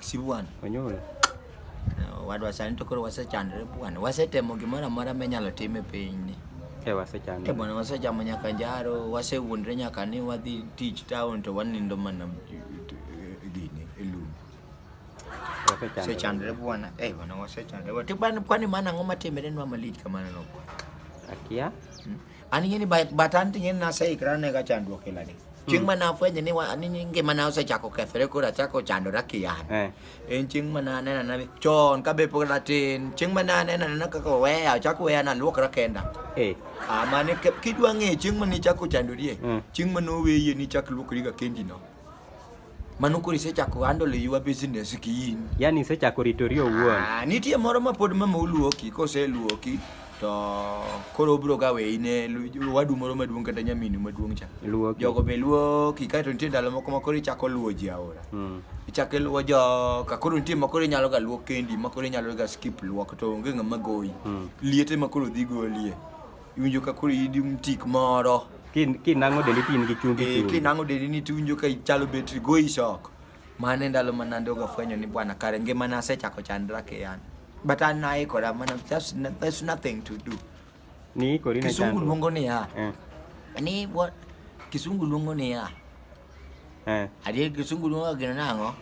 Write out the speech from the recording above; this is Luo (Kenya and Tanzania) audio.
Sibuan. Onyuol. Wadwa sani to koro wasechandre bwana. Wasetemo gimoro amora minyalo tim e piny ni. Wasechandre. Bwana wasechamo nyaka njaro, wasewuondre nyaka ni wadhi tich town to wanindo mana gini e lum. Wasechandre bwana. Bwana wasechandre. To bwana kwani mana ang'o matimre nwa malich kamano no bwana? Akia? Ani ngeni batan ting'eni naseikra ne ga chandruok elani. Chieng' mana afwenyo ni ngima na osechako kethore koro achako chandora kian. En chieng' mana aneno na chon ka be pok natin. Chieng' mana aneno kaka weya achako weya na luokra kenda. Mane kidwa ng'e chieng' mane ichako chandorie. Chieng' mane oweye ni chak luokri ga kendi no. Mano koro isechako handle your business ki in. Yani isechako ritori owuon. Nitie moro ma pod mama oluoki, koseluoki to koro bro ga we ine wadu moro maduong' kata nyaminu maduong' cha. Jogo be luoki kae to nitie ndalo moko ma koro ichako luwo ji aora. Ichako luwo joka koro nitie ma koro inyalo ga luok kendi, ma koro inyalo ga skip luok to onge ng'ama goyi. Liete ma koro dhi golie. Iwinjo ka koro idi mtik moro. Kinang'o dendi tin gi chumbi. Kinang'o dendi ni tiwinjo ka ichalo betri goyi shock. Mane ndalo manando ga fwenyo ni bwana kare ngima na asechako chandra kian. But naikora mana there's nothing to do. Ni kori na Kisungu luongo ni ya. Ni what Kisungu luongo ni ya. Adier Kisungu luongo gino nang'o?